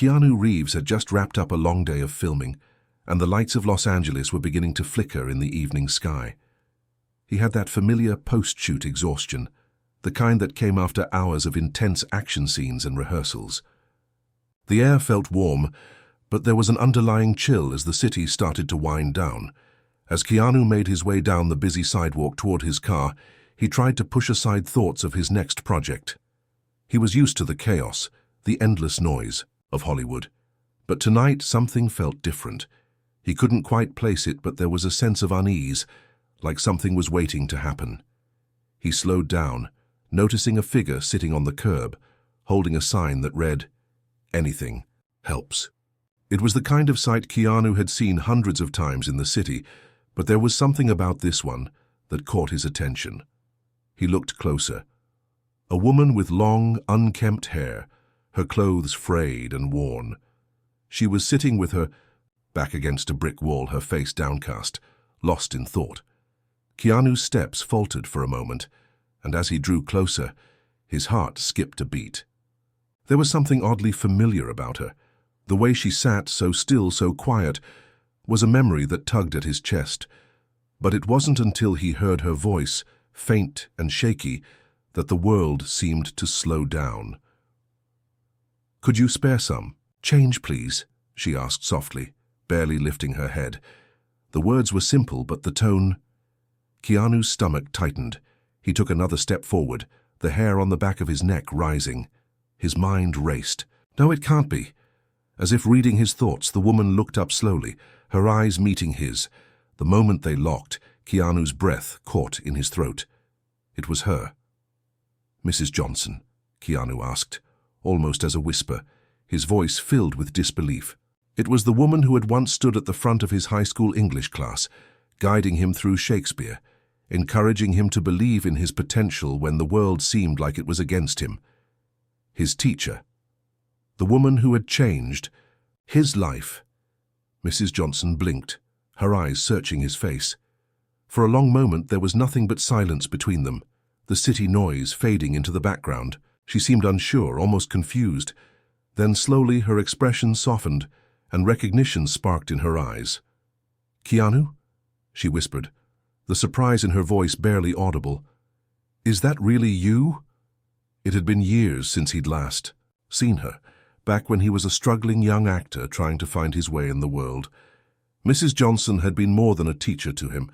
Keanu Reeves had just wrapped up a long day of filming, and the lights of Los Angeles were beginning to flicker in the evening sky. He had that familiar post-shoot exhaustion, the kind that came after hours of intense action scenes and rehearsals. The air felt warm, but there was an underlying chill as the city started to wind down. As Keanu made his way down the busy sidewalk toward his car, he tried to push aside thoughts of his next project. He was used to the chaos, the endless noise of Hollywood. But tonight something felt different. He couldn't quite place it, but there was a sense of unease, like something was waiting to happen. He slowed down, noticing a figure sitting on the curb, holding a sign that read, "Anything helps." It was the kind of sight Keanu had seen hundreds of times in the city, but there was something about this one that caught his attention. He looked closer. A woman with long, unkempt hair, her clothes frayed and worn. She was sitting with her back against a brick wall, her face downcast, lost in thought. Keanu's steps faltered for a moment, and as he drew closer, his heart skipped a beat. There was something oddly familiar about her. The way she sat, so still, so quiet, was a memory that tugged at his chest. But it wasn't until he heard her voice, faint and shaky, that the world seemed to slow down. "Could you spare some? Change, please," she asked softly, barely lifting her head. The words were simple, but the tone... Keanu's stomach tightened. He took another step forward, the hair on the back of his neck rising. His mind raced. No, it can't be. As if reading his thoughts, the woman looked up slowly, her eyes meeting his. The moment they locked, Keanu's breath caught in his throat. It was her. "Mrs. Johnson?" Keanu asked, almost as a whisper, his voice filled with disbelief. It was the woman who had once stood at the front of his high school English class, guiding him through Shakespeare, encouraging him to believe in his potential when the world seemed like it was against him. His teacher. The woman who had changed his life. Mrs. Johnson blinked, her eyes searching his face. For a long moment there was nothing but silence between them, the city noise fading into the background. She seemed unsure, almost confused. Then slowly her expression softened, and recognition sparked in her eyes. "Keanu?" she whispered, the surprise in her voice barely audible. "Is that really you?" It had been years since he'd last seen her, back when he was a struggling young actor trying to find his way in the world. Mrs. Johnson had been more than a teacher to him.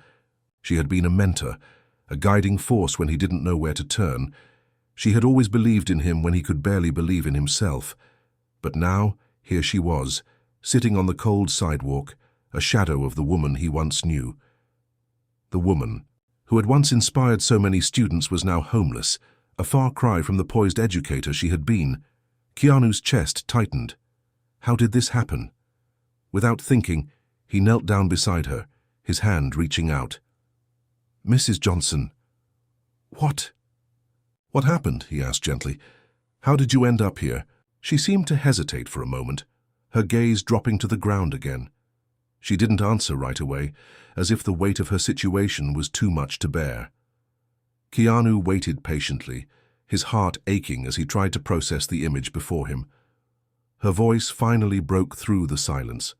She had been a mentor, a guiding force when he didn't know where to turn. She had always believed in him when he could barely believe in himself. But now, here she was, sitting on the cold sidewalk, a shadow of the woman he once knew. The woman, who had once inspired so many students, was now homeless, a far cry from the poised educator she had been. Keanu's chest tightened. How did this happen? Without thinking, he knelt down beside her, his hand reaching out. "Mrs. Johnson." "What? What happened?" he asked gently. "How did you end up here?" She seemed to hesitate for a moment, her gaze dropping to the ground again. She didn't answer right away, as if the weight of her situation was too much to bear. Keanu waited patiently, his heart aching as he tried to process the image before him. Her voice finally broke through the silence.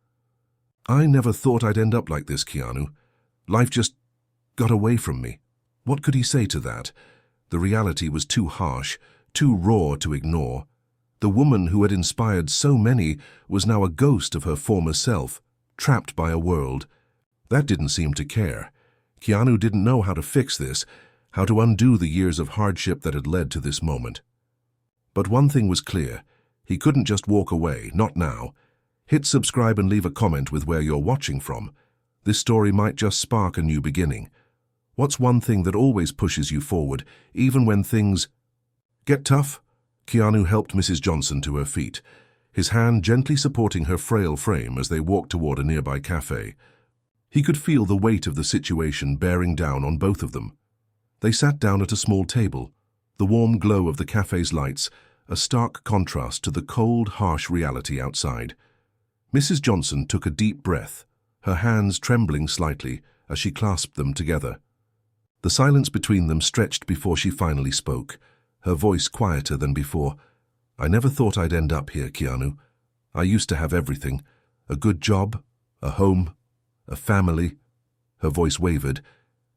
"I never thought I'd end up like this, Keanu. Life just got away from me." What could he say to that? The reality was too harsh, too raw to ignore. The woman who had inspired so many was now a ghost of her former self, trapped by a world that didn't seem to care. Keanu didn't know how to fix this, how to undo the years of hardship that had led to this moment. But one thing was clear. He couldn't just walk away, not now. Hit subscribe and leave a comment with where you're watching from. This story might just spark a new beginning. What's one thing that always pushes you forward, even when things get tough? Keanu helped Mrs. Johnson to her feet, his hand gently supporting her frail frame as they walked toward a nearby cafe. He could feel the weight of the situation bearing down on both of them. They sat down at a small table, the warm glow of the cafe's lights, a stark contrast to the cold, harsh reality outside. Mrs. Johnson took a deep breath, her hands trembling slightly as she clasped them together. The silence between them stretched before she finally spoke, her voice quieter than before. "I never thought I'd end up here, Keanu. I used to have everything. A good job, a home, a family. Her voice wavered,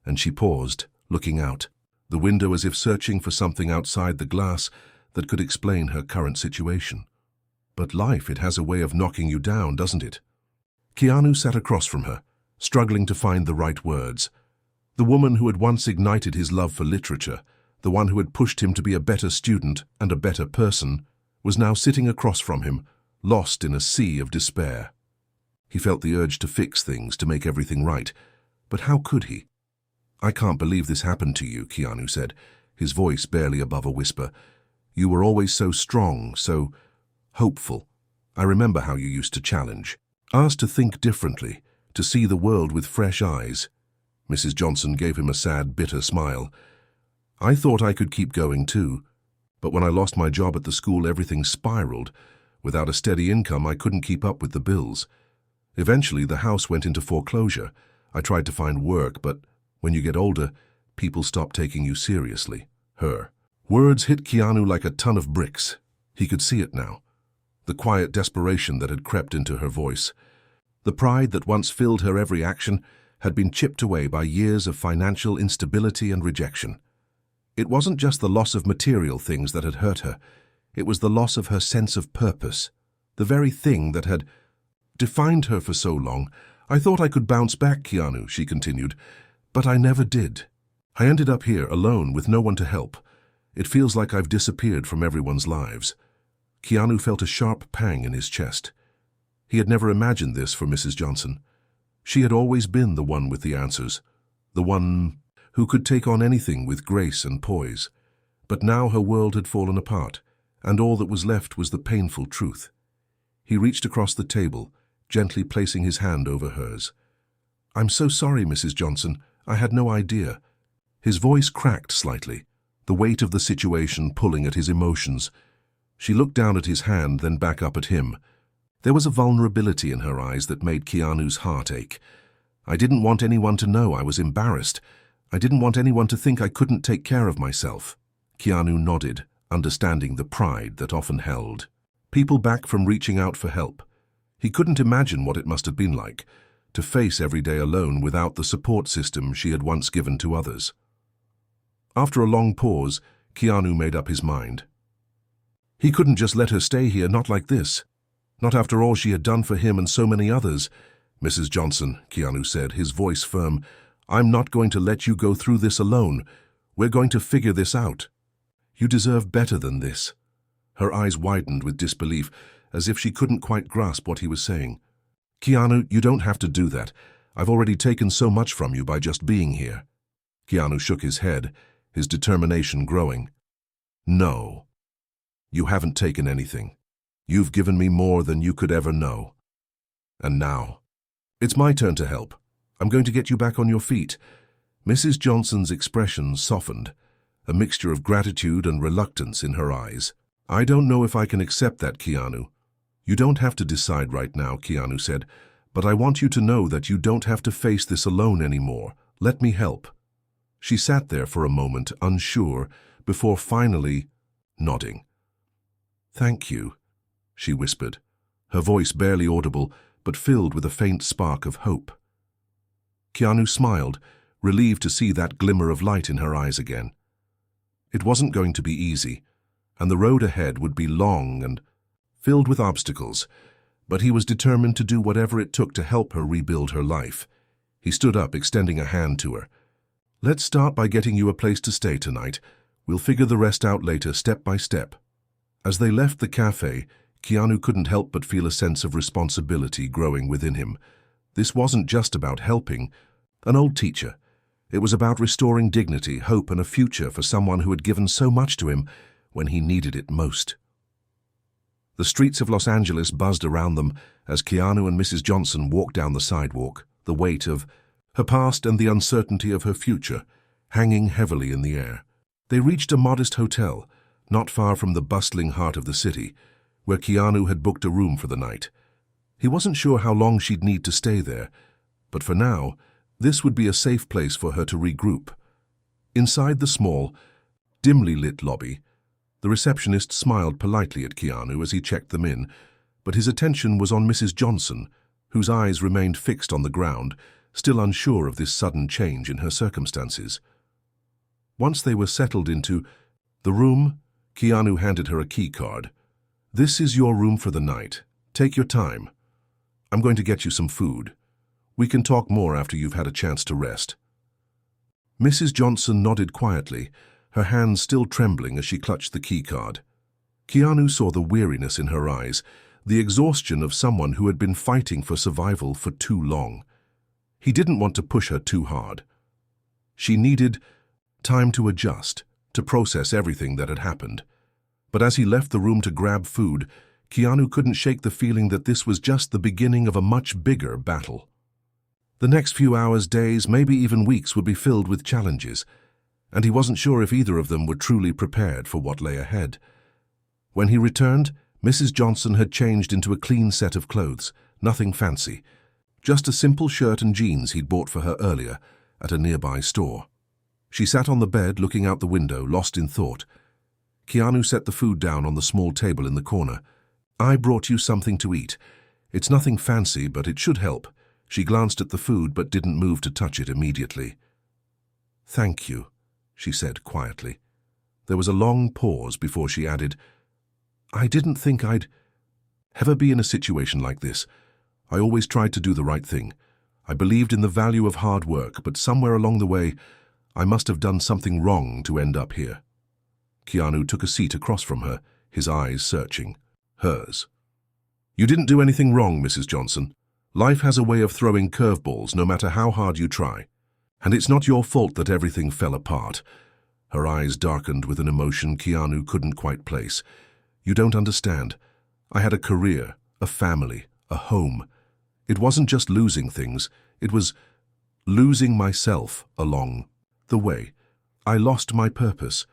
and she paused, looking out, the window as if searching for something outside the glass that could explain her current situation. But life, it has a way of knocking you down, doesn't it? Keanu sat across from her, struggling to find the right words. The woman who had once ignited his love for literature, the one who had pushed him to be a better student and a better person, was now sitting across from him, lost in a sea of despair. He felt the urge to fix things, to make everything right. But how could he? "I can't believe this happened to you," Keanu said, his voice barely above a whisper. "You were always so strong, so hopeful. I remember how you used to challenge, asked to think differently, to see the world with fresh eyes." Mrs. Johnson gave him a sad, bitter smile. "I thought I could keep going too, but when I lost my job at the school, everything spiraled. Without a steady income, I couldn't keep up with the bills. Eventually, the house went into foreclosure. I tried to find work, but when you get older, people stop taking you seriously." Her words hit Keanu like a ton of bricks. He could see it now. The quiet desperation that had crept into her voice. The pride that once filled her every action had been chipped away by years of financial instability and rejection. It wasn't just the loss of material things that had hurt her. It was the loss of her sense of purpose, the very thing that had defined her for so long. "I thought I could bounce back, Keanu," she continued, "but I never did. I ended up here alone with no one to help. It feels like I've disappeared from everyone's lives." Keanu felt a sharp pang in his chest. He had never imagined this for Mrs. Johnson. She had always been the one with the answers, the one who could take on anything with grace and poise. But now her world had fallen apart, and all that was left was the painful truth. He reached across the table, gently placing his hand over hers. "I'm so sorry, Mrs. Johnson. I had no idea." His voice cracked slightly, the weight of the situation pulling at his emotions. She looked down at his hand, then back up at him. There was a vulnerability in her eyes that made Keanu's heart ache. "I didn't want anyone to know I was embarrassed. I didn't want anyone to think I couldn't take care of myself." Keanu nodded, understanding the pride that often held people back from reaching out for help. He couldn't imagine what it must have been like to face every day alone without the support system she had once given to others. After a long pause, Keanu made up his mind. He couldn't just let her stay here, not like this. Not after all she had done for him and so many others. "Mrs. Johnson," Keanu said, his voice firm, "I'm not going to let you go through this alone. We're going to figure this out. You deserve better than this." Her eyes widened with disbelief, as if she couldn't quite grasp what he was saying. "Keanu, you don't have to do that. I've already taken so much from you by just being here." Keanu shook his head, his determination growing. "No. You haven't taken anything. You've given me more than you could ever know. And now, it's my turn to help. I'm going to get you back on your feet." Mrs. Johnson's expression softened, a mixture of gratitude and reluctance in her eyes. "I don't know if I can accept that, Keanu." "You don't have to decide right now," Keanu said, "but I want you to know that you don't have to face this alone anymore. Let me help." She sat there for a moment, unsure, before finally nodding. "Thank you," she whispered, her voice barely audible, but filled with a faint spark of hope. Keanu smiled, relieved to see that glimmer of light in her eyes again. It wasn't going to be easy, and the road ahead would be long and filled with obstacles, but he was determined to do whatever it took to help her rebuild her life. He stood up, extending a hand to her. "Let's start by getting you a place to stay tonight. We'll figure the rest out later, step by step." As they left the cafe, Keanu couldn't help but feel a sense of responsibility growing within him. This wasn't just about helping an old teacher. It was about restoring dignity, hope, and a future for someone who had given so much to him when he needed it most. The streets of Los Angeles buzzed around them as Keanu and Mrs. Johnson walked down the sidewalk, the weight of her past and the uncertainty of her future hanging heavily in the air. They reached a modest hotel, not far from the bustling heart of the city, where Keanu had booked a room for the night. He wasn't sure how long she'd need to stay there, but for now, this would be a safe place for her to regroup. Inside the small, dimly lit lobby, the receptionist smiled politely at Keanu as he checked them in, but his attention was on Mrs. Johnson, whose eyes remained fixed on the ground, still unsure of this sudden change in her circumstances. Once they were settled into the room, Keanu handed her a key card. "This is your room for the night. Take your time. I'm going to get you some food. We can talk more after you've had a chance to rest." Mrs. Johnson nodded quietly, her hands still trembling as she clutched the key card. Keanu saw the weariness in her eyes, the exhaustion of someone who had been fighting for survival for too long. He didn't want to push her too hard. She needed time to adjust, to process everything that had happened. But as he left the room to grab food, Keanu couldn't shake the feeling that this was just the beginning of a much bigger battle. The next few hours, days, maybe even weeks would be filled with challenges, and he wasn't sure if either of them were truly prepared for what lay ahead. When he returned, Mrs. Johnson had changed into a clean set of clothes, nothing fancy, just a simple shirt and jeans he'd bought for her earlier at a nearby store. She sat on the bed looking out the window, lost in thought. Keanu set the food down on the small table in the corner. "I brought you something to eat. It's nothing fancy, but it should help." She glanced at the food but didn't move to touch it immediately. "Thank you," she said quietly. There was a long pause before she added, "I didn't think I'd ever be in a situation like this. I always tried to do the right thing. I believed in the value of hard work, but somewhere along the way, I must have done something wrong to end up here." Keanu took a seat across from her, his eyes searching hers. "You didn't do anything wrong, Mrs. Johnson. Life has a way of throwing curveballs no matter how hard you try. And it's not your fault that everything fell apart." Her eyes darkened with an emotion Keanu couldn't quite place. "You don't understand. I had a career, a family, a home. It wasn't just losing things, it was losing myself along the way. I lost my purpose."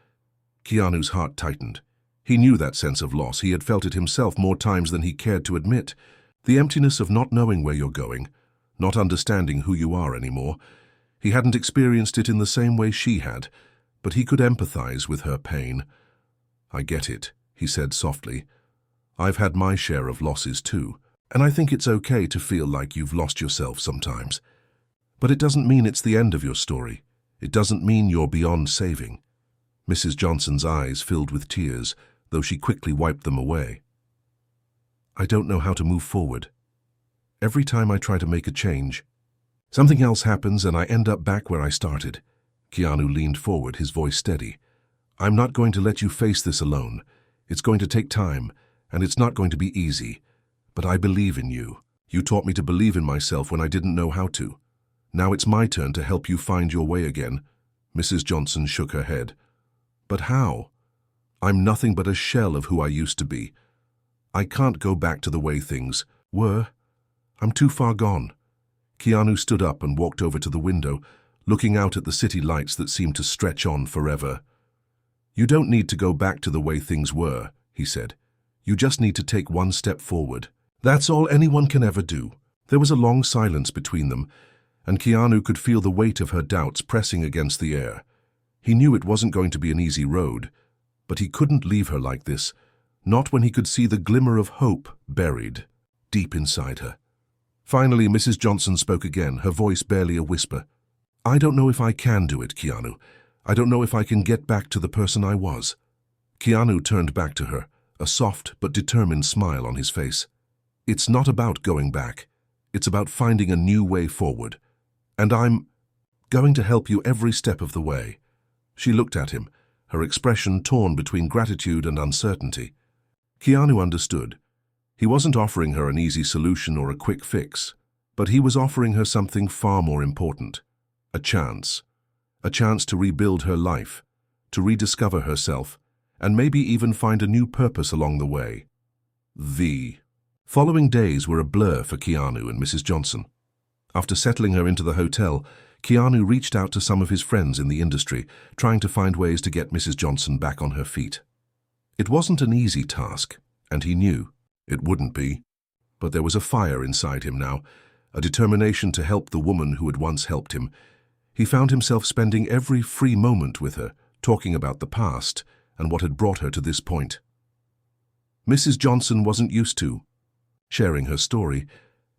Keanu's heart tightened. He knew that sense of loss. He had felt it himself more times than he cared to admit. The emptiness of not knowing where you're going, not understanding who you are anymore. He hadn't experienced it in the same way she had, but he could empathize with her pain. "I get it," he said softly. "I've had my share of losses too, and I think it's okay to feel like you've lost yourself sometimes. But it doesn't mean it's the end of your story. It doesn't mean you're beyond saving." Mrs. Johnson's eyes filled with tears, though she quickly wiped them away. "I don't know how to move forward. Every time I try to make a change, something else happens and I end up back where I started." Keanu leaned forward, his voice steady. "I'm not going to let you face this alone. It's going to take time, and it's not going to be easy. But I believe in you. You taught me to believe in myself when I didn't know how to. Now it's my turn to help you find your way again." Mrs. Johnson shook her head. "But how? I'm nothing but a shell of who I used to be. I can't go back to the way things were. I'm too far gone." Keanu stood up and walked over to the window, looking out at the city lights that seemed to stretch on forever. "You don't need to go back to the way things were," he said. "You just need to take one step forward. That's all anyone can ever do." There was a long silence between them, and Keanu could feel the weight of her doubts pressing against the air. He knew it wasn't going to be an easy road, but he couldn't leave her like this, not when he could see the glimmer of hope buried deep inside her. Finally, Mrs. Johnson spoke again, her voice barely a whisper. "I don't know if I can do it, Keanu. I don't know if I can get back to the person I was." Keanu turned back to her, a soft but determined smile on his face. "It's not about going back. It's about finding a new way forward. And I'm going to help you every step of the way." She looked at him, her expression torn between gratitude and uncertainty. Keanu understood. He wasn't offering her an easy solution or a quick fix, but he was offering her something far more important. A chance to rebuild her life, to rediscover herself, and maybe even find a new purpose along the way. The following days were a blur for Keanu and Mrs. Johnson. After settling her into the hotel, Keanu reached out to some of his friends in the industry, trying to find ways to get Mrs. Johnson back on her feet. It wasn't an easy task, and he knew it wouldn't be. But there was a fire inside him now, a determination to help the woman who had once helped him. He found himself spending every free moment with her, talking about the past and what had brought her to this point. Mrs. Johnson wasn't used to sharing her story,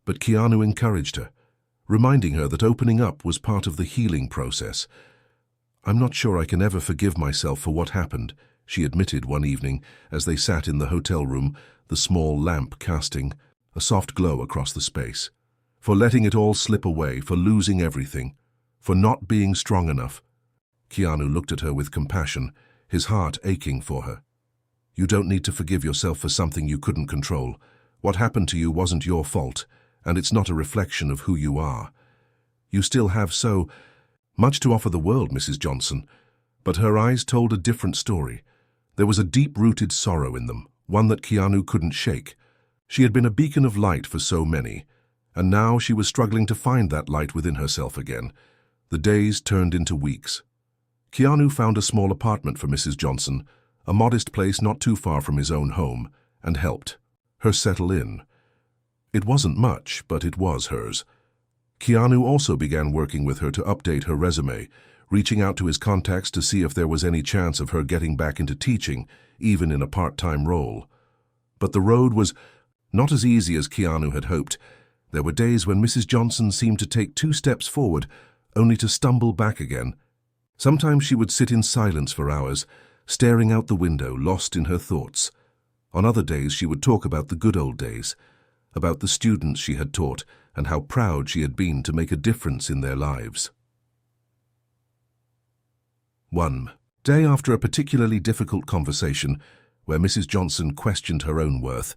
but Keanu encouraged her, reminding her that opening up was part of the healing process. "I'm not sure I can ever forgive myself for what happened," she admitted one evening as they sat in the hotel room, the small lamp casting a soft glow across the space. "For letting it all slip away, for losing everything, for not being strong enough." Keanu looked at her with compassion, his heart aching for her. "You don't need to forgive yourself for something you couldn't control. What happened to you wasn't your fault, and it's not a reflection of who you are. You still have so much to offer the world, Mrs. Johnson." But her eyes told a different story. There was a deep-rooted sorrow in them, one that Keanu couldn't shake. She had been a beacon of light for so many, and now she was struggling to find that light within herself again. The days turned into weeks. Keanu found a small apartment for Mrs. Johnson, a modest place not too far from his own home, and helped her settle in. It wasn't much, but it was hers. Keanu also began working with her to update her resume, reaching out to his contacts to see if there was any chance of her getting back into teaching, even in a part-time role. But the road was not as easy as Keanu had hoped. There were days when Mrs. Johnson seemed to take 2 steps forward, only to stumble back again. Sometimes she would sit in silence for hours, staring out the window, lost in her thoughts. On other days she would talk about the good old days, about the students she had taught and how proud she had been to make a difference in their lives. One day, after a particularly difficult conversation where Mrs. Johnson questioned her own worth,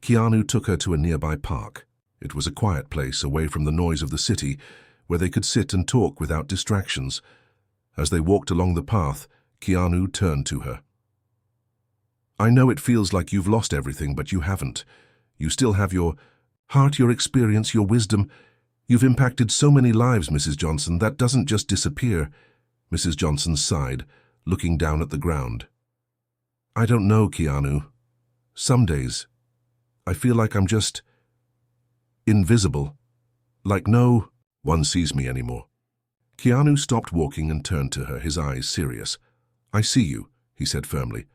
Keanu took her to a nearby park. It was a quiet place away from the noise of the city, where they could sit and talk without distractions. As they walked along the path, Keanu turned to her. "I know it feels like you've lost everything, but you haven't. You still have your heart, your experience, your wisdom. You've impacted so many lives, Mrs. Johnson. That doesn't just disappear." Mrs. Johnson sighed, looking down at the ground. "I don't know, Keanu. Some days, I feel like I'm just invisible, like no one sees me anymore." Keanu stopped walking and turned to her, his eyes serious. "I see you," he said firmly.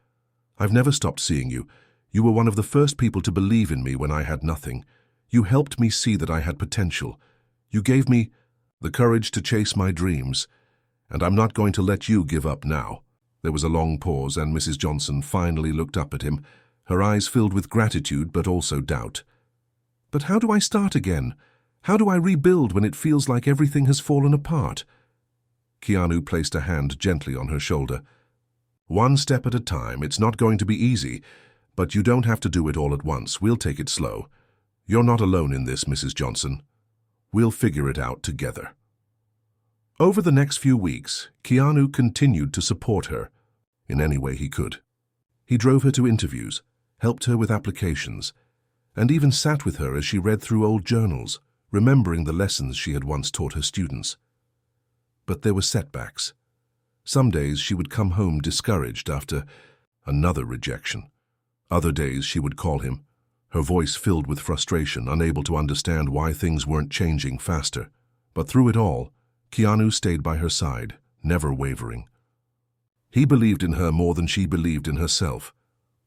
"I've never stopped seeing you. You were one of the first people to believe in me when I had nothing. You helped me see that I had potential. You gave me the courage to chase my dreams, and I'm not going to let you give up now." There was a long pause, and Mrs. Johnson finally looked up at him, her eyes filled with gratitude but also doubt. "But how do I start again? How do I rebuild when it feels like everything has fallen apart?" Keanu placed a hand gently on her shoulder. "One step at a time. It's not going to be easy, but you don't have to do it all at once. We'll take it slow. You're not alone in this, Mrs. Johnson. We'll figure it out together." Over the next few weeks, Keanu continued to support her in any way he could. He drove her to interviews, helped her with applications, and even sat with her as she read through old journals, remembering the lessons she had once taught her students. But there were setbacks. Some days she would come home discouraged after another rejection. Other days she would call him, her voice filled with frustration, unable to understand why things weren't changing faster. But through it all, Keanu stayed by her side, never wavering. He believed in her more than she believed in herself.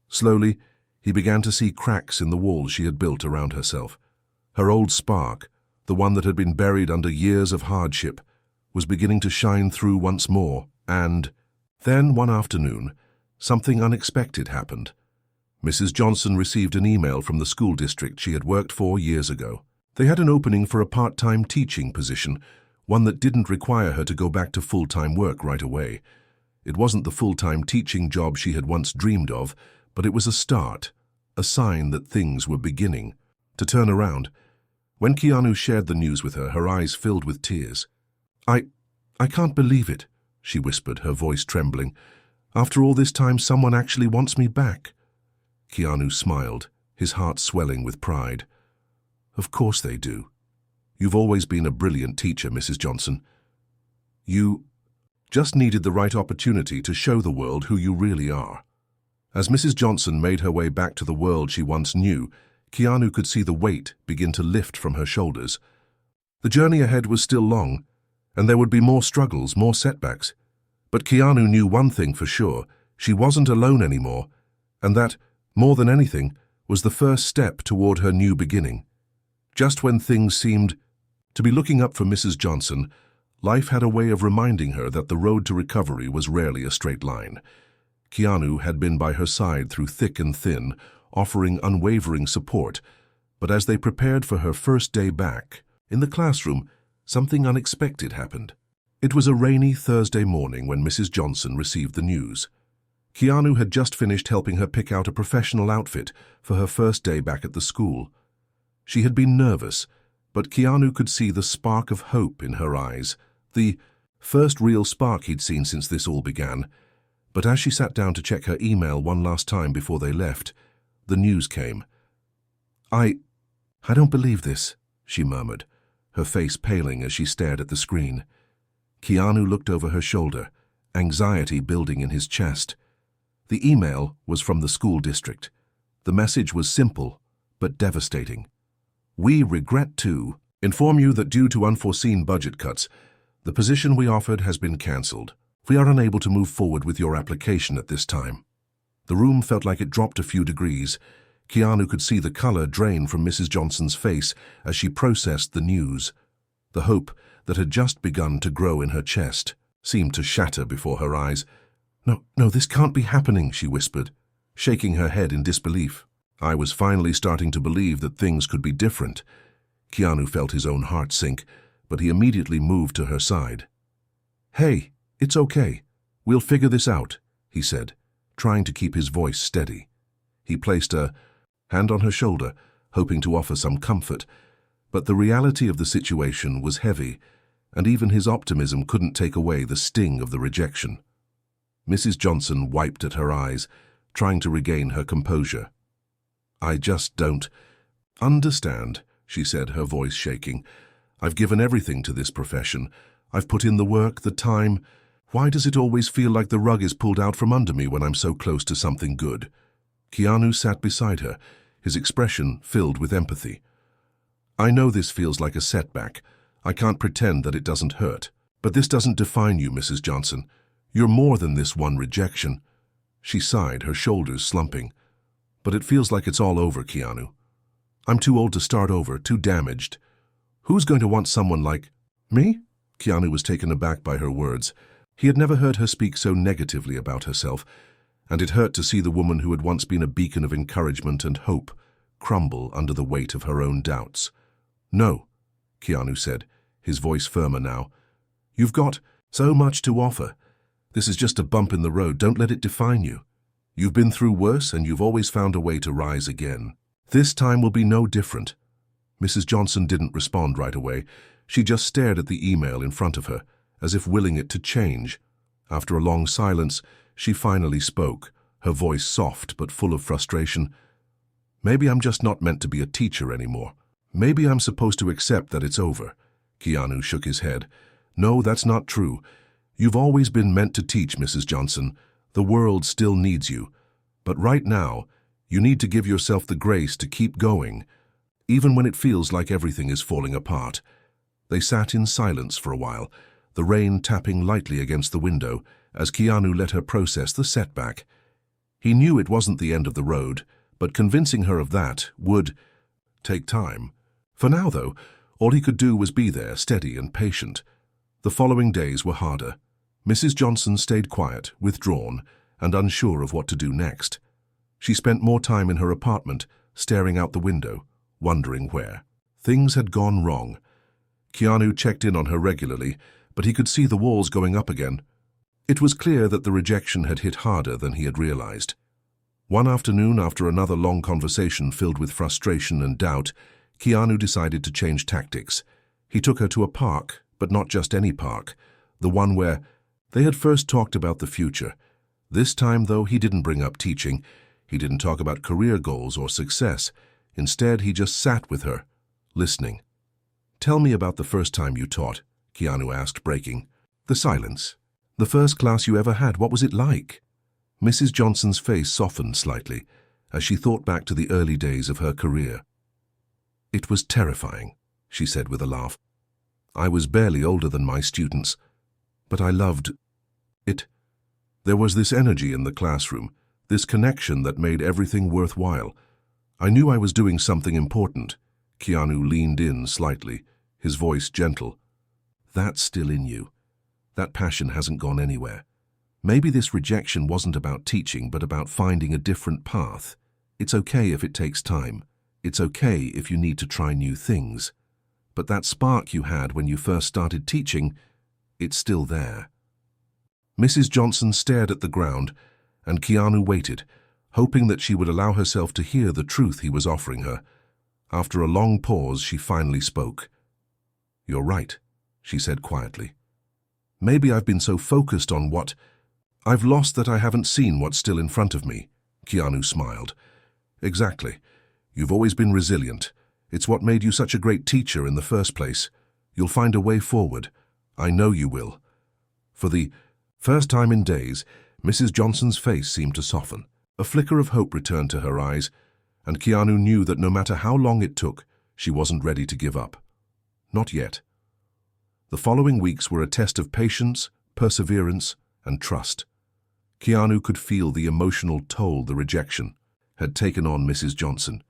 Slowly, he began to see cracks in the walls she had built around herself. Her old spark, the one that had been buried under years of hardship, was beginning to shine through once more, and then one afternoon, something unexpected happened. Mrs. Johnson received an email from the school district she had worked for years ago. They had an opening for a part-time teaching position, one that didn't require her to go back to full-time work right away. It wasn't the full-time teaching job she had once dreamed of, but it was a start, a sign that things were beginning to turn around. When Keanu shared the news with her, her eyes filled with tears. I can't believe it," she whispered, her voice trembling. "After all this time, someone actually wants me back." Keanu smiled, his heart swelling with pride. "Of course they do. You've always been a brilliant teacher, Mrs. Johnson. You just needed the right opportunity to show the world who you really are." As Mrs. Johnson made her way back to the world she once knew, Keanu could see the weight begin to lift from her shoulders. The journey ahead was still long, and there would be more struggles, more setbacks. But Keanu knew one thing for sure: she wasn't alone anymore, and that, more than anything, was the first step toward her new beginning. Just when things seemed to be looking up for Mrs. Johnson, life had a way of reminding her that the road to recovery was rarely a straight line. Keanu had been by her side through thick and thin, offering unwavering support, but as they prepared for her first day back, in the classroom, something unexpected happened. It was a rainy Thursday morning when Mrs. Johnson received the news. Keanu had just finished helping her pick out a professional outfit for her first day back at the school. She had been nervous, but Keanu could see the spark of hope in her eyes, the first real spark he'd seen since this all began. But as she sat down to check her email one last time before they left, the news came. I don't believe this," she murmured, her face paling as she stared at the screen. Keanu looked over her shoulder, anxiety building in his chest. The email was from the school district. The message was simple, but devastating. "We regret to inform you that due to unforeseen budget cuts, the position we offered has been cancelled. We are unable to move forward with your application at this time." The room felt like it dropped a few degrees. Keanu could see the color drain from Mrs. Johnson's face as she processed the news. The hope that had just begun to grow in her chest seemed to shatter before her eyes. No, this can't be happening," she whispered, shaking her head in disbelief. I was finally starting to believe that things could be different. Keanu felt his own heart sink, but he immediately moved to her side. "Hey, it's okay. We'll figure this out," he said, trying to keep his voice steady. He placed a hand on her shoulder, hoping to offer some comfort, but the reality of the situation was heavy, and even his optimism couldn't take away the sting of the rejection. Mrs. Johnson wiped at her eyes, trying to regain her composure. "I just don't understand," she said, her voice shaking. "I've given everything to this profession. I've put in the work, the time. Why does it always feel like the rug is pulled out from under me when I'm so close to something good?" Keanu sat beside her, his expression filled with empathy. "I know this feels like a setback. I can't pretend that it doesn't hurt. But this doesn't define you, Mrs. Johnson. You're more than this one rejection." She sighed, her shoulders slumping. "But it feels like it's all over, Keanu. I'm too old to start over, too damaged. Who's going to want someone like me?" Keanu was taken aback by her words. He had never heard her speak so negatively about herself, and it hurt to see the woman who had once been a beacon of encouragement and hope crumble under the weight of her own doubts. "No," Keanu said, his voice firmer now. "You've got so much to offer. This is just a bump in the road. Don't let it define you. You've been through worse, and you've always found a way to rise again. This time will be no different." Mrs. Johnson didn't respond right away. She just stared at the email in front of her, as if willing it to change. After a long silence, she finally spoke, her voice soft but full of frustration. "Maybe I'm just not meant to be a teacher anymore. Maybe I'm supposed to accept that it's over." Keanu shook his head. "No, that's not true. You've always been meant to teach, Mrs. Johnson. The world still needs you. But right now, you need to give yourself the grace to keep going, even when it feels like everything is falling apart." They sat in silence for a while, the rain tapping lightly against the window as Keanu let her process the setback. He knew it wasn't the end of the road, but convincing her of that would take time. For now, though, all he could do was be there, steady and patient. The following days were harder. Mrs. Johnson stayed quiet, withdrawn, and unsure of what to do next. She spent more time in her apartment, staring out the window, wondering where things had gone wrong. Keanu checked in on her regularly, but he could see the walls going up again. It was clear that the rejection had hit harder than he had realized. One afternoon, after another long conversation filled with frustration and doubt, Keanu decided to change tactics. He took her to a park, but not just any park, the one where they had first talked about the future. This time, though, he didn't bring up teaching. He didn't talk about career goals or success. Instead, he just sat with her, listening. "Tell me about the first time you taught," Keanu asked, breaking the silence. "The first class you ever had, what was it like?" Mrs. Johnson's face softened slightly as she thought back to the early days of her career. "It was terrifying," she said with a laugh. "I was barely older than my students, but I loved it. There was this energy in the classroom, this connection that made everything worthwhile. I knew I was doing something important. Keanu leaned in slightly, his voice gentle. That's still in you. That passion hasn't gone anywhere. Maybe this rejection wasn't about teaching, but about finding a different path. It's okay if it takes time. It's okay if you need to try new things. But that spark you had when you first started teaching, it's still there. Mrs. Johnson stared at the ground, and Keanu waited, hoping that she would allow herself to hear the truth he was offering her. After a long pause, she finally spoke. "You're right," she said quietly. "Maybe I've been so focused on what I've lost that I haven't seen what's still in front of me." Keanu smiled. "Exactly. You've always been resilient. It's what made you such a great teacher in the first place. You'll find a way forward. I know you will." For the first time in days, Mrs. Johnson's face seemed to soften. A flicker of hope returned to her eyes, and Keanu knew that no matter how long it took, she wasn't ready to give up. Not yet. The following weeks were a test of patience, perseverance, and trust. Keanu could feel the emotional toll the rejection had taken on Mrs. Johnson.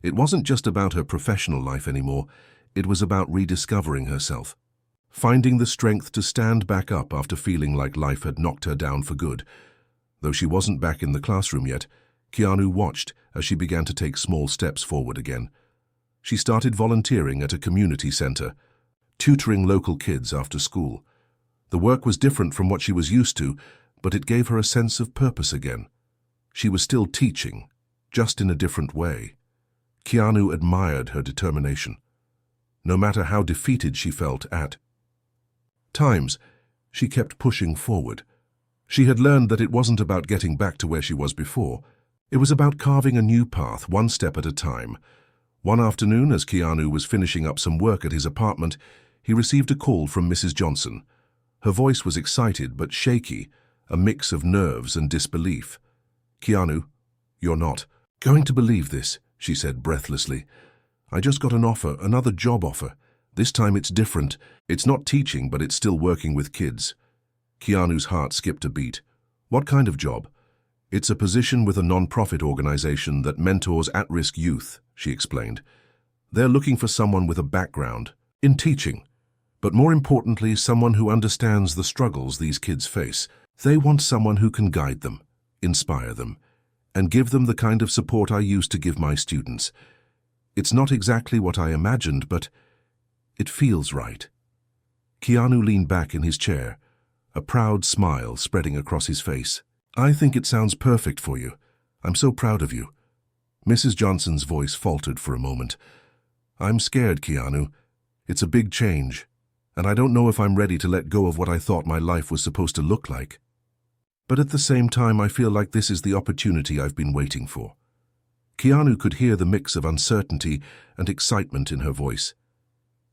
It wasn't just about her professional life anymore, it was about rediscovering herself, finding the strength to stand back up after feeling like life had knocked her down for good. Though she wasn't back in the classroom yet, Keanu watched as she began to take small steps forward again. She started volunteering at a community center, tutoring local kids after school. The work was different from what she was used to, but it gave her a sense of purpose again. She was still teaching, just in a different way. Keanu admired her determination. No matter how defeated she felt at times, she kept pushing forward. She had learned that it wasn't about getting back to where she was before. It was about carving a new path, one step at a time. One afternoon, as Keanu was finishing up some work at his apartment, he received a call from Mrs. Johnson. Her voice was excited but shaky, a mix of nerves and disbelief. "Keanu, you're not going to believe this," she said breathlessly. "I just got an offer, another job offer. This time it's different. It's not teaching, but it's still working with kids." Keanu's heart skipped a beat. "What kind of job?" "It's a position with a non-profit organization that mentors at-risk youth," she explained. "They're looking for someone with a background in teaching, but more importantly, someone who understands the struggles these kids face. They want someone who can guide them, inspire them, and give them the kind of support I used to give my students. It's not exactly what I imagined, but it feels right." Keanu leaned back in his chair, a proud smile spreading across his face. "I think it sounds perfect for you. I'm so proud of you." Mrs. Johnson's voice faltered for a moment. "I'm scared, Keanu. It's a big change, and I don't know if I'm ready to let go of what I thought my life was supposed to look like. But at the same time, I feel like this is the opportunity I've been waiting for." Keanu could hear the mix of uncertainty and excitement in her voice.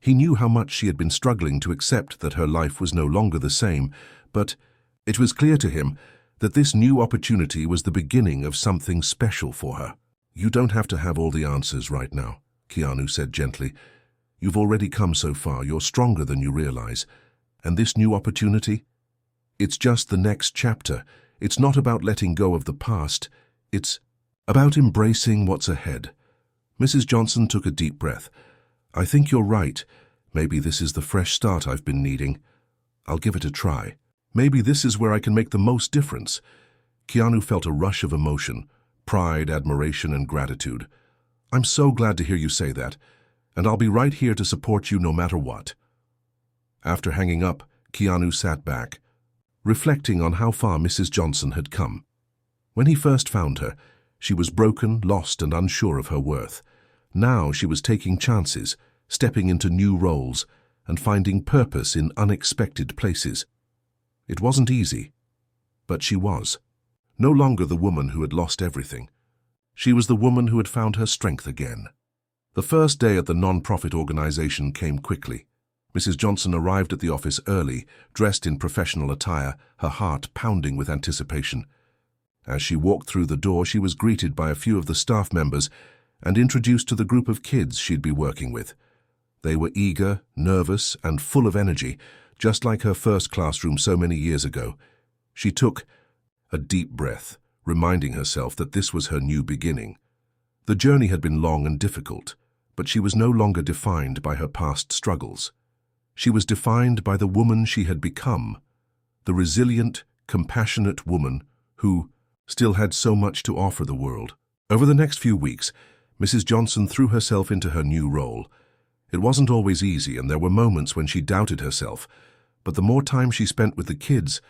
He knew how much she had been struggling to accept that her life was no longer the same, but it was clear to him that this new opportunity was the beginning of something special for her. "You don't have to have all the answers right now," Keanu said gently. "You've already come so far. You're stronger than you realize. And this new opportunity? It's just the next chapter. It's not about letting go of the past. It's about embracing what's ahead." Mrs. Johnson took a deep breath. "I think you're right. Maybe this is the fresh start I've been needing. I'll give it a try. Maybe this is where I can make the most difference." Keanu felt a rush of emotion, pride, admiration, and gratitude. "I'm so glad to hear you say that, and I'll be right here to support you no matter what." After hanging up, Keanu sat back, reflecting on how far Mrs. Johnson had come. When he first found her, she was broken, lost, and unsure of her worth. Now she was taking chances, stepping into new roles, and finding purpose in unexpected places. It wasn't easy, but she was. No longer the woman who had lost everything. She was the woman who had found her strength again. The first day at the non-profit organization came quickly. Mrs. Johnson arrived at the office early, dressed in professional attire, her heart pounding with anticipation. As she walked through the door, she was greeted by a few of the staff members and introduced to the group of kids she'd be working with. They were eager, nervous, and full of energy, just like her first classroom so many years ago. She took a deep breath, reminding herself that this was her new beginning. The journey had been long and difficult, but she was no longer defined by her past struggles. She was defined by the woman she had become, the resilient, compassionate woman who still had so much to offer the world. Over the next few weeks, Mrs. Johnson threw herself into her new role. It wasn't always easy, and there were moments when she doubted herself, but the more time she spent with the kids,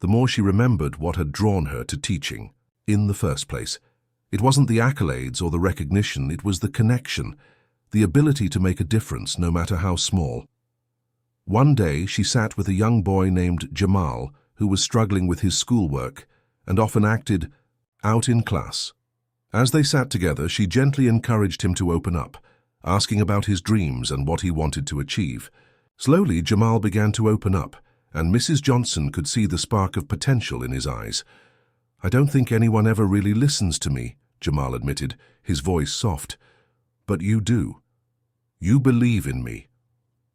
the more she remembered what had drawn her to teaching in the first place. It wasn't the accolades or the recognition, it was the connection, the ability to make a difference no matter how small. One day she sat with a young boy named Jamal who was struggling with his schoolwork and often acted out in class. As they sat together, she gently encouraged him to open up, asking about his dreams and what he wanted to achieve. Slowly, Jamal began to open up, and Mrs. Johnson could see the spark of potential in his eyes. "I don't think anyone ever really listens to me," Jamal admitted, his voice soft. "But you do. You believe in me."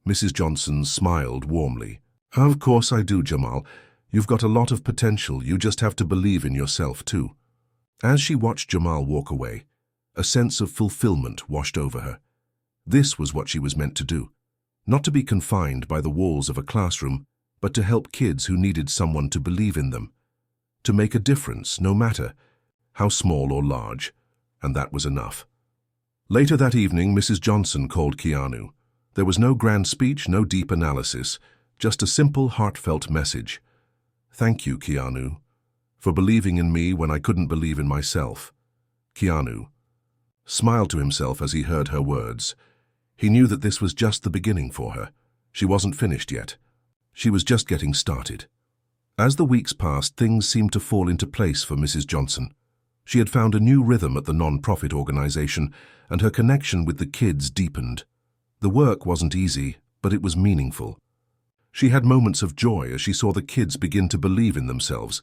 Mrs. Johnson smiled warmly. "Of course I do, Jamal. You've got a lot of potential. You just have to believe in yourself, too." As she watched Jamal walk away, a sense of fulfillment washed over her. This was what she was meant to do. Not to be confined by the walls of a classroom, but to help kids who needed someone to believe in them. To make a difference, no matter how small or large, and that was enough. Later that evening, Mrs. Johnson called Keanu. There was no grand speech, no deep analysis, just a simple, heartfelt message. "Thank you, Keanu, for believing in me when I couldn't believe in myself." Keanu smiled to himself as he heard her words. He knew that this was just the beginning for her. She wasn't finished yet. She was just getting started. As the weeks passed, things seemed to fall into place for Mrs. Johnson. She had found a new rhythm at the non-profit organization, and her connection with the kids deepened. The work wasn't easy, but it was meaningful. She had moments of joy as she saw the kids begin to believe in themselves.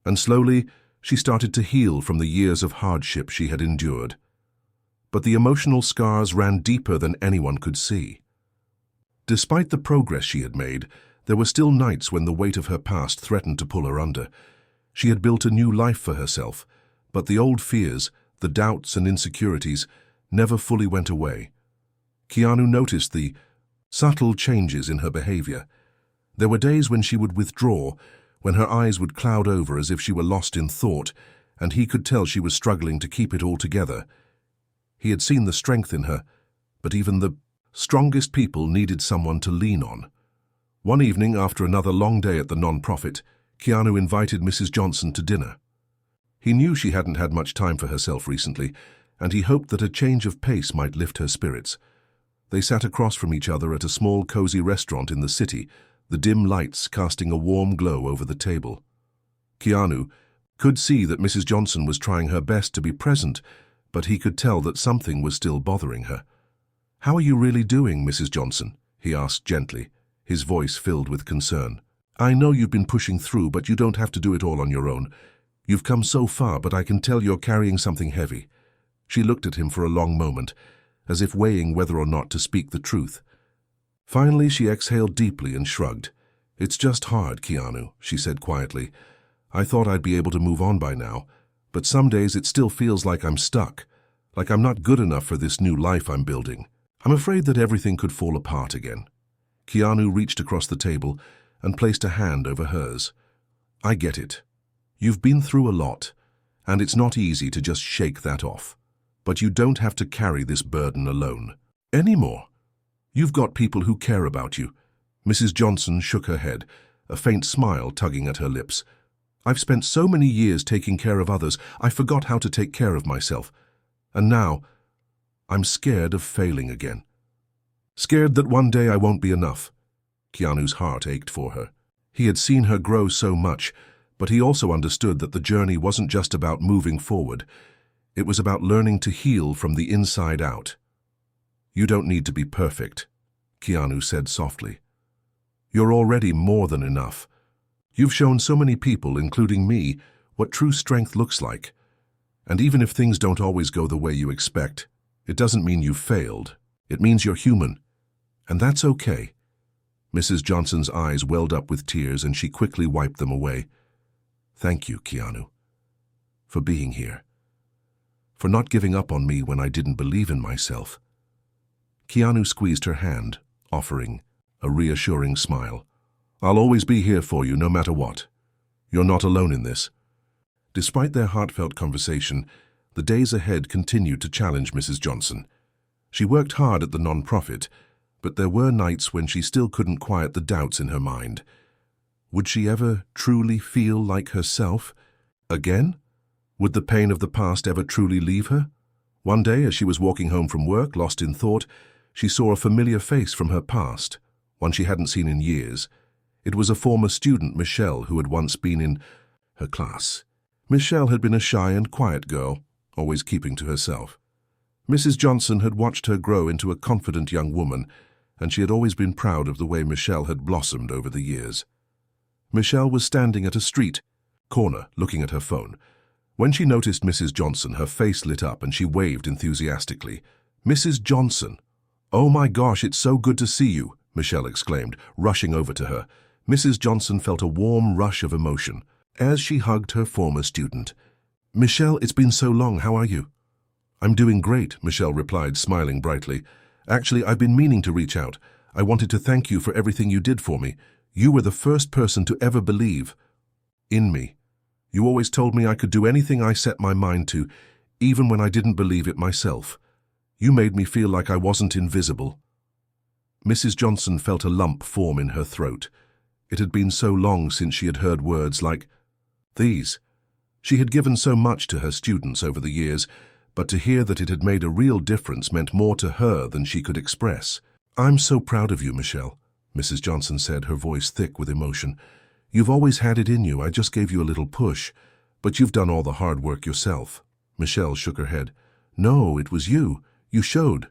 And slowly, she started to heal from the years of hardship she had endured. But the emotional scars ran deeper than anyone could see. Despite the progress she had made, there were still nights when the weight of her past threatened to pull her under. She had built a new life for herself, but the old fears, the doubts and insecurities, never fully went away. Keanu noticed the subtle changes in her behavior. There were days when she would withdraw, when her eyes would cloud over as if she were lost in thought, and he could tell she was struggling to keep it all together. He had seen the strength in her, but even the strongest people needed someone to lean on. One evening, after another long day at the non-profit, Keanu invited Mrs. Johnson to dinner. He knew she hadn't had much time for herself recently, and he hoped that a change of pace might lift her spirits. They sat across from each other at a small, cozy restaurant in the city, the dim lights casting a warm glow over the table. Keanu could see that Mrs. Johnson was trying her best to be present, but he could tell that something was still bothering her. "How are you really doing, Mrs. Johnson?" he asked gently, his voice filled with concern. "I know you've been pushing through, but you don't have to do it all on your own. You've come so far, but I can tell you're carrying something heavy." She looked at him for a long moment, as if weighing whether or not to speak the truth. Finally, she exhaled deeply and shrugged. "It's just hard, Keanu," she said quietly. "I thought I'd be able to move on by now, but some days it still feels like I'm stuck, like I'm not good enough for this new life I'm building. I'm afraid that everything could fall apart again." Keanu reached across the table and placed a hand over hers. "I get it. You've been through a lot, and it's not easy to just shake that off. But you don't have to carry this burden alone anymore. You've got people who care about you." Mrs. Johnson shook her head, a faint smile tugging at her lips. "I've spent so many years taking care of others, I forgot how to take care of myself. And now, I'm scared of failing again. Scared that one day I won't be enough." Keanu's heart ached for her. He had seen her grow so much, but he also understood that the journey wasn't just about moving forward. It was about learning to heal from the inside out. "You don't need to be perfect," Keanu said softly. "You're already more than enough. You've shown so many people, including me, what true strength looks like. And even if things don't always go the way you expect, it doesn't mean you've failed. It means you're human. And that's okay." Mrs. Johnson's eyes welled up with tears, and she quickly wiped them away. "Thank you, Keanu, for being here. for not giving up on me when I didn't believe in myself." Keanu squeezed her hand, offering a reassuring smile. "I'll always be here for you no matter what. You're not alone in this." Despite their heartfelt conversation, the days ahead continued to challenge Mrs. Johnson. She worked hard at the non-profit, but there were nights when she still couldn't quiet the doubts in her mind. Would she ever truly feel like herself again? Would the pain of the past ever truly leave her? One day, as she was walking home from work, lost in thought, she saw a familiar face from her past, one she hadn't seen in years. It was a former student, Michelle, who had once been in her class. Michelle had been a shy and quiet girl, always keeping to herself. Mrs. Johnson had watched her grow into a confident young woman, and she had always been proud of the way Michelle had blossomed over the years. Michelle was standing at a street corner, looking at her phone. When she noticed Mrs. Johnson, her face lit up and she waved enthusiastically. "Mrs. Johnson! Oh my gosh, it's so good to see you!" Michelle exclaimed, rushing over to her. Mrs. Johnson felt a warm rush of emotion as she hugged her former student. "Michelle, it's been so long, how are you?" "I'm doing great," Michelle replied, smiling brightly. "Actually, I've been meaning to reach out. I wanted to thank you for everything you did for me. You were the first person to ever believe in me. You always told me I could do anything I set my mind to, even when I didn't believe it myself. You made me feel like I wasn't invisible." Mrs. Johnson felt a lump form in her throat. It had been so long since she had heard words like these. She had given so much to her students over the years, but to hear that it had made a real difference meant more to her than she could express. "I'm so proud of you, Michelle," Mrs. Johnson said, her voice thick with emotion. "You've always had it in you. I just gave you a little push, but you've done all the hard work yourself." Michelle shook her head. "No, it was you. You showed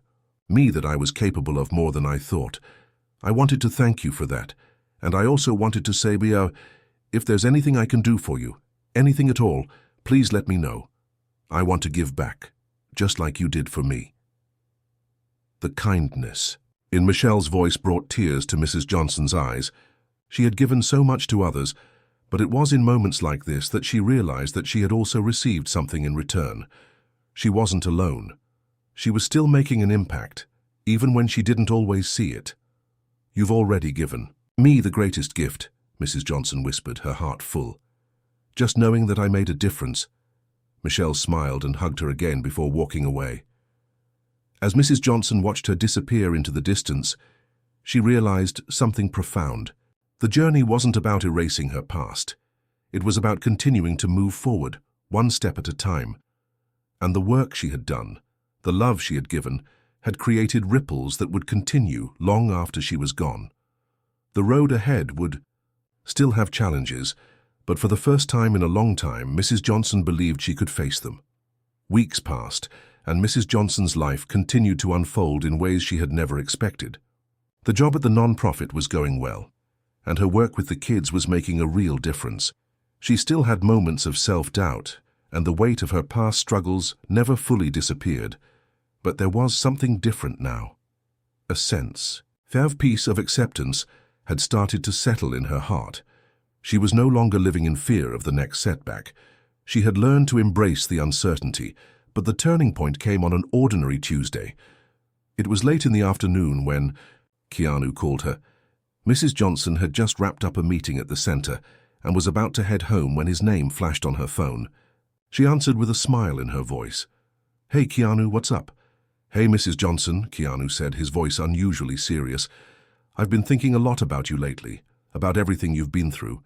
me that I was capable of more than I thought. I wanted to thank you for that, and I also wanted to say, if there's anything I can do for you, anything at all, please let me know. I want to give back, just like you did for me." The kindness in Michelle's voice brought tears to Mrs. Johnson's eyes. She had given so much to others, but it was in moments like this that she realized that she had also received something in return. She wasn't alone. She was still making an impact, even when she didn't always see it. "You've already given me the greatest gift," Mrs. Johnson whispered, her heart full. "Just knowing that I made a difference." Michelle smiled and hugged her again before walking away. As Mrs. Johnson watched her disappear into the distance, she realized something profound. The journey wasn't about erasing her past. It was about continuing to move forward, one step at a time. And the work she had done, the love she had given, had created ripples that would continue long after she was gone. The road ahead would still have challenges, but for the first time in a long time, Mrs. Johnson believed she could face them. Weeks passed, and Mrs. Johnson's life continued to unfold in ways she had never expected. The job at the non-profit was going well, and her work with the kids was making a real difference. She still had moments of self-doubt, and the weight of her past struggles never fully disappeared. But there was something different now. A sense, a piece of acceptance, had started to settle in her heart. She was no longer living in fear of the next setback. She had learned to embrace the uncertainty, but the turning point came on an ordinary Tuesday. It was late in the afternoon when Keanu called her. Mrs. Johnson had just wrapped up a meeting at the center and was about to head home when his name flashed on her phone. She answered with a smile in her voice. "Hey, Keanu, what's up?" "Hey, Mrs. Johnson," Keanu said, his voice unusually serious. "I've been thinking a lot about you lately, about everything you've been through,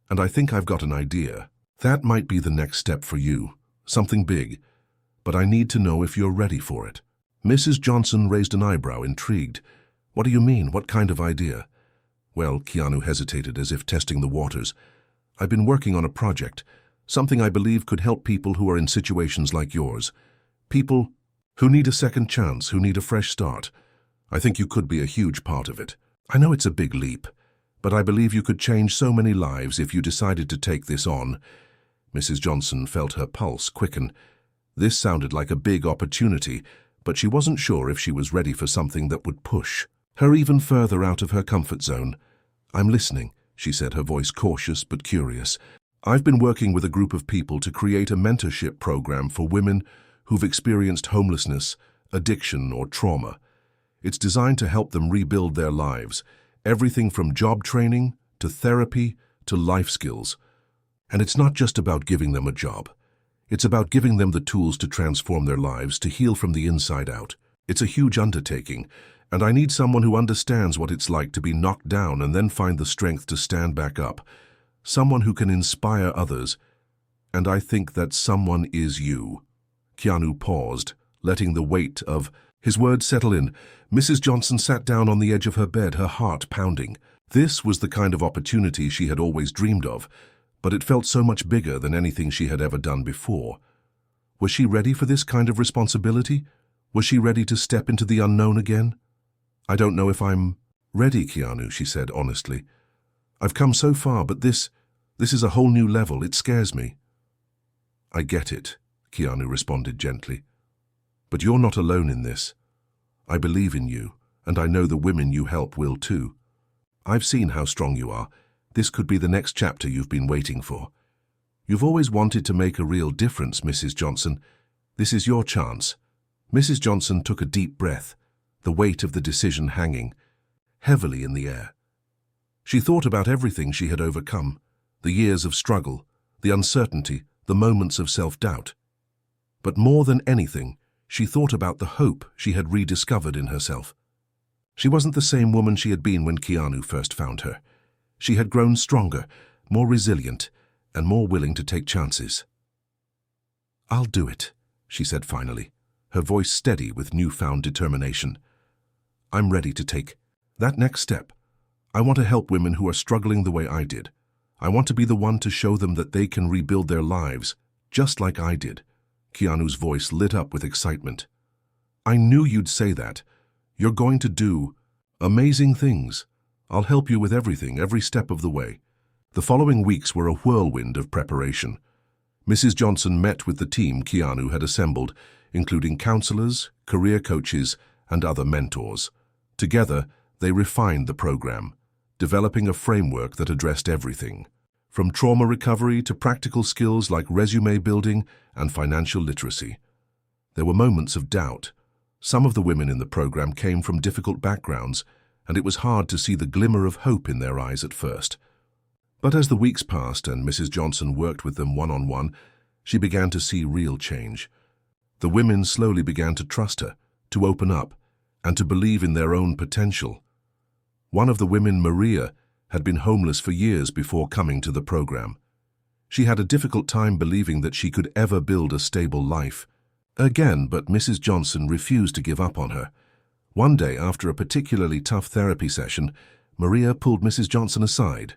and I think I've got an idea. That might be the next step for you, something big, but I need to know if you're ready for it." Mrs. Johnson raised an eyebrow, intrigued. "What do you mean? What kind of idea?" "Well," Keanu hesitated, as if testing the waters. "I've been working on a project, something I believe could help people who are in situations like yours. People who need a second chance, who need a fresh start. I think you could be a huge part of it. I know it's a big leap, but I believe you could change so many lives if you decided to take this on." Mrs. Johnson felt her pulse quicken. This sounded like a big opportunity, but she wasn't sure if she was ready for something that would push her even further out of her comfort zone. "I'm listening," she said, her voice cautious but curious. "I've been working with a group of people to create a mentorship program for women who've experienced homelessness, addiction, or trauma. It's designed to help them rebuild their lives, everything from job training to therapy to life skills. And it's not just about giving them a job. It's about giving them the tools to transform their lives, to heal from the inside out. It's a huge undertaking, and I need someone who understands what it's like to be knocked down and then find the strength to stand back up. Someone who can inspire others. And I think that someone is you. Keanu paused, letting the weight of his words settle in. Mrs. Johnson sat down on the edge of her bed, her heart pounding. This was the kind of opportunity she had always dreamed of, but it felt so much bigger than anything she had ever done before. Was she ready for this kind of responsibility? Was she ready to step into the unknown again? I don't know if I'm ready, Keanu, she said honestly. I've come so far, but this is a whole new level. It scares me. I get it, Keanu responded gently. But you're not alone in this. I believe in you, and I know the women you help will too. I've seen how strong you are. This could be the next chapter you've been waiting for. You've always wanted to make a real difference, Mrs. Johnson. This is your chance. Mrs. Johnson took a deep breath, the weight of the decision hanging heavily in the air. She thought about everything she had overcome, the years of struggle, the uncertainty, the moments of self-doubt. But more than anything, she thought about the hope she had rediscovered in herself. She wasn't the same woman she had been when Keanu first found her. She had grown stronger, more resilient, and more willing to take chances. I'll do it, she said finally, her voice steady with newfound determination. I'm ready to take that next step. I want to help women who are struggling the way I did. I want to be the one to show them that they can rebuild their lives, just like I did. Keanu's voice lit up with excitement. I knew you'd say that. You're going to do amazing things. I'll help you with everything, every step of the way. The following weeks were a whirlwind of preparation. Mrs. Johnson met with the team Keanu had assembled, including counselors, career coaches, and other mentors. Together, they refined the program, developing a framework that addressed everything, from trauma recovery to practical skills like resume building and financial literacy. There were moments of doubt. Some of the women in the program came from difficult backgrounds, and it was hard to see the glimmer of hope in their eyes at first. But as the weeks passed and Mrs. Johnson worked with them one-on-one, she began to see real change. The women slowly began to trust her, to open up, and to believe in their own potential. One of the women, Maria, had been homeless for years before coming to the program. She had a difficult time believing that she could ever build a stable life. Again, but Mrs. Johnson refused to give up on her. One day, after a particularly tough therapy session, Maria pulled Mrs. Johnson aside.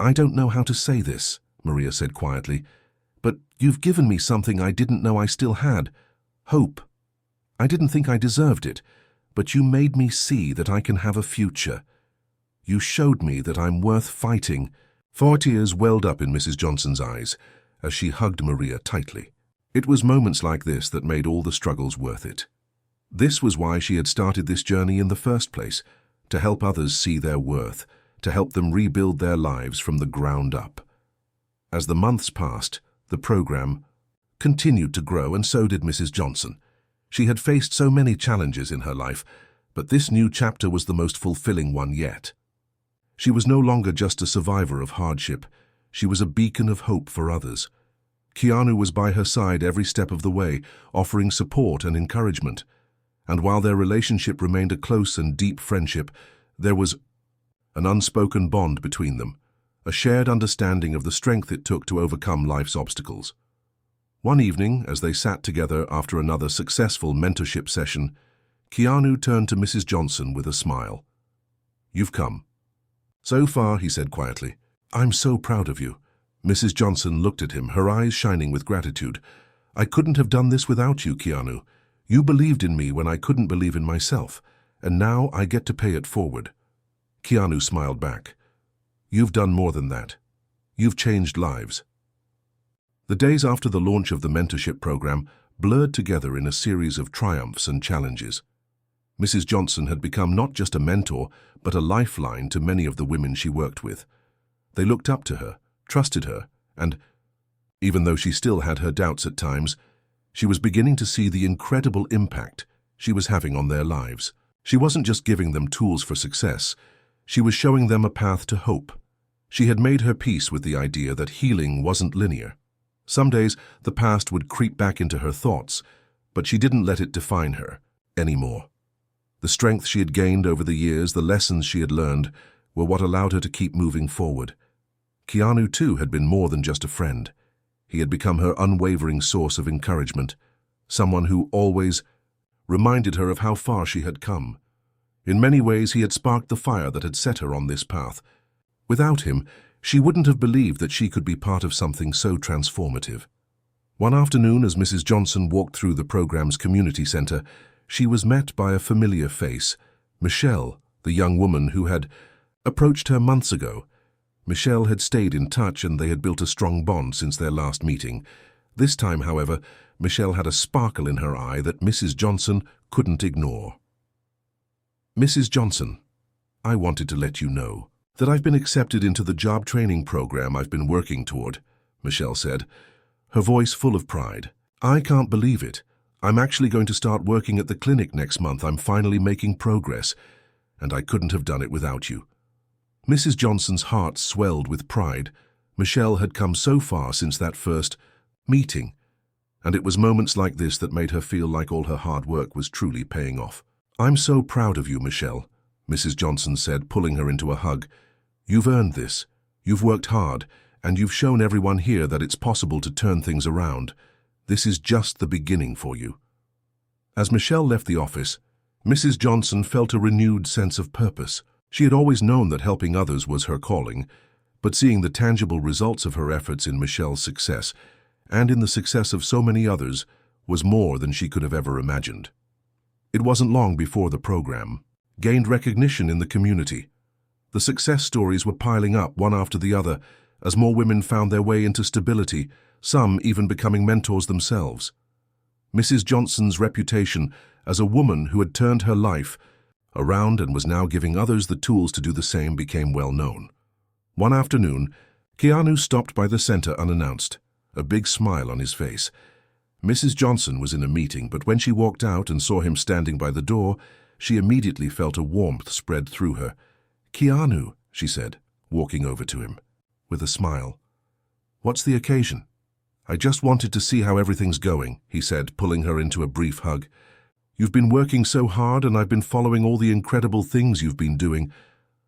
I don't know how to say this, Maria said quietly, but you've given me something I didn't know I still had. Hope. I didn't think I deserved it, but you made me see that I can have a future. You showed me that I'm worth fighting. 4 tears welled up in Mrs. Johnson's eyes as she hugged Maria tightly. It was moments like this that made all the struggles worth it. This was why she had started this journey in the first place, to help others see their worth, to help them rebuild their lives from the ground up. As the months passed, the program continued to grow, and so did Mrs. Johnson. She had faced so many challenges in her life, but this new chapter was the most fulfilling one yet. She was no longer just a survivor of hardship. She was a beacon of hope for others. Keanu was by her side every step of the way, offering support and encouragement. And while their relationship remained a close and deep friendship, there was an unspoken bond between them, a shared understanding of the strength it took to overcome life's obstacles. One evening, as they sat together after another successful mentorship session, Keanu turned to Mrs. Johnson with a smile. You've come. So far, he said quietly. I'm so proud of you. Mrs. Johnson looked at him, her eyes shining with gratitude. I couldn't have done this without you, Keanu. You believed in me when I couldn't believe in myself, and now I get to pay it forward. Keanu smiled back. You've done more than that. You've changed lives. The days after the launch of the mentorship program blurred together in a series of triumphs and challenges. Mrs. Johnson had become not just a mentor, but a lifeline to many of the women she worked with. They looked up to her, trusted her, and, even though she still had her doubts at times, She was beginning to see the incredible impact she was having on their lives. She wasn't just giving them tools for success, she was showing them a path to hope. She had made her peace with the idea that healing wasn't linear. Some days, the past would creep back into her thoughts, but she didn't let it define her anymore. The strength she had gained over the years, the lessons she had learned, were what allowed her to keep moving forward. Keanu, too, had been more than just a friend. He had become her unwavering source of encouragement, someone who always reminded her of how far she had come. In many ways, he had sparked the fire that had set her on this path. Without him, she wouldn't have believed that she could be part of something so transformative. One afternoon, as Mrs. Johnson walked through the program's community center, she was met by a familiar face, Michelle, the young woman who had approached her months ago. Michelle had stayed in touch and they had built a strong bond since their last meeting. This time, however, Michelle had a sparkle in her eye that Mrs. Johnson couldn't ignore. "Mrs. Johnson, I wanted to let you know that I've been accepted into the job training program I've been working toward," Michelle said, her voice full of pride. "I can't believe it. I'm actually going to start working at the clinic next month. I'm finally making progress, and I couldn't have done it without you." Mrs. Johnson's heart swelled with pride. Michelle had come so far since that first meeting, and it was moments like this that made her feel like all her hard work was truly paying off. "I'm so proud of you, Michelle," Mrs. Johnson said, pulling her into a hug. "You've earned this. You've worked hard, and you've shown everyone here that it's possible to turn things around. This is just the beginning for you." As Michelle left the office, Mrs. Johnson felt a renewed sense of purpose. She had always known that helping others was her calling, but seeing the tangible results of her efforts in Michelle's success and in the success of so many others was more than she could have ever imagined. It wasn't long before the program gained recognition in the community. The success stories were piling up one after the other as more women found their way into stability, some even becoming mentors themselves. Mrs. Johnson's reputation as a woman who had turned her life around and was now giving others the tools to do the same became well known. One afternoon, Keanu stopped by the center unannounced, a big smile on his face. Mrs. Johnson was in a meeting, but when she walked out and saw him standing by the door, she immediately felt a warmth spread through her. "Keanu," she said, walking over to him, with a smile. "What's the occasion?" "I just wanted to see how everything's going," he said, pulling her into a brief hug. "You've been working so hard and I've been following all the incredible things you've been doing.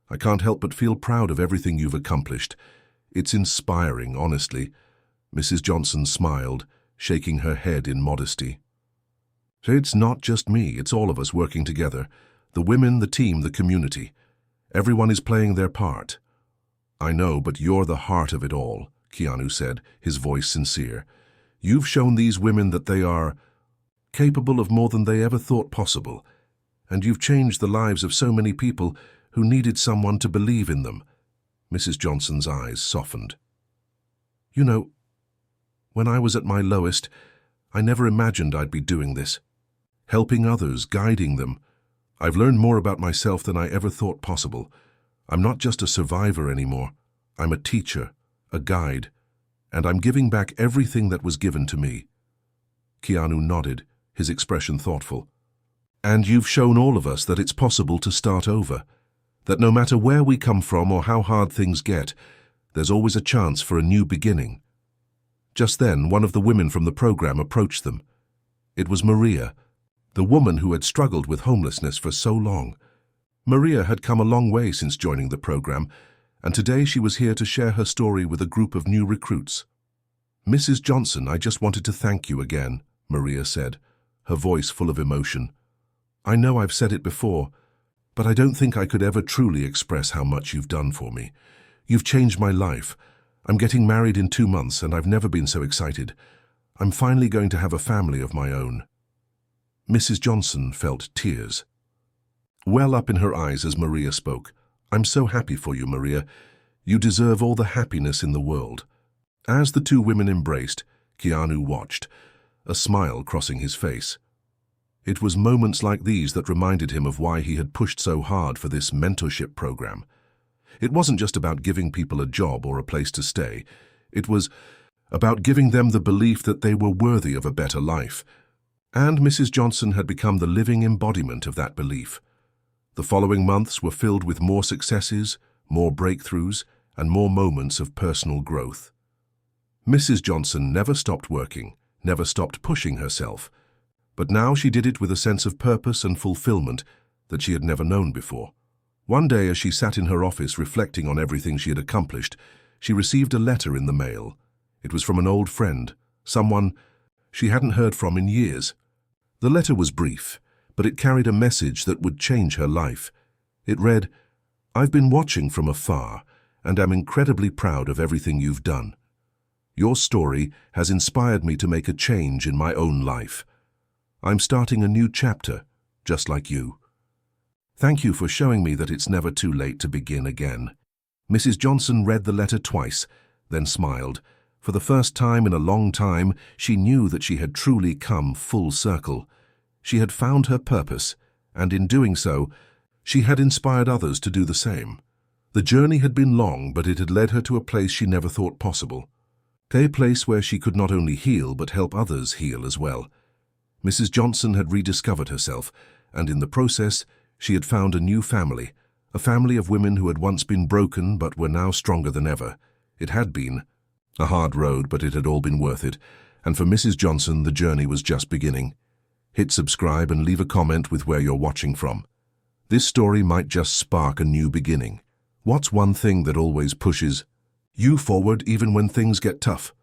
I can't help but feel proud of everything you've accomplished. It's inspiring, honestly." Mrs. Johnson smiled, shaking her head in modesty. "It's not just me, it's all of us working together. The women, the team, the community. Everyone is playing their part." "I know, but you're the heart of it all," Keanu said, his voice sincere. "You've shown these women that they are capable of more than they ever thought possible, and you've changed the lives of so many people who needed someone to believe in them." Mrs. Johnson's eyes softened. "You know, when I was at my lowest, I never imagined I'd be doing this. Helping others, guiding them. I've learned more about myself than I ever thought possible. I'm not just a survivor anymore. I'm a teacher, a guide, and I'm giving back everything that was given to me." Keanu nodded, his expression thoughtful. "And you've shown all of us that it's possible to start over, that no matter where we come from or how hard things get, there's always a chance for a new beginning." Just then, one of the women from the program approached them. It was Maria, the woman who had struggled with homelessness for so long. Maria had come a long way since joining the program, and today she was here to share her story with a group of new recruits. "Mrs. Johnson, I just wanted to thank you again," Maria said, her voice full of emotion. "I know I've said it before, but I don't think I could ever truly express how much you've done for me. You've changed my life. I'm getting married in 2 months, and I've never been so excited. I'm finally going to have a family of my own." Mrs. Johnson felt tears well up in her eyes as Maria spoke. "I'm so happy for you, Maria. You deserve all the happiness in the world." As the two women embraced, Keanu watched, a smile crossing his face. It was moments like these that reminded him of why he had pushed so hard for this mentorship program. It wasn't just about giving people a job or a place to stay. It was about giving them the belief that they were worthy of a better life. And Mrs. Johnson had become the living embodiment of that belief. The following months were filled with more successes, more breakthroughs, and more moments of personal growth. Mrs. Johnson never stopped working, never stopped pushing herself, but now she did it with a sense of purpose and fulfillment that she had never known before. One day, as she sat in her office reflecting on everything she had accomplished, she received a letter in the mail. It was from an old friend, someone she hadn't heard from in years. The letter was brief, but it carried a message that would change her life. It read, "I've been watching from afar and am incredibly proud of everything you've done. Your story has inspired me to make a change in my own life. I'm starting a new chapter, just like you. Thank you for showing me that it's never too late to begin again." Mrs. Johnson read the letter twice, then smiled. For the first time in a long time, she knew that she had truly come full circle. She had found her purpose, and in doing so, she had inspired others to do the same. The journey had been long, but it had led her to a place she never thought possible. A place where she could not only heal, but help others heal as well. Mrs. Johnson had rediscovered herself, and in the process, she had found a new family, a family of women who had once been broken but were now stronger than ever. It had been a hard road, but it had all been worth it, and for Mrs. Johnson, the journey was just beginning. Hit subscribe and leave a comment with where you're watching from. This story might just spark a new beginning. What's one thing that always pushes you forward even when things get tough?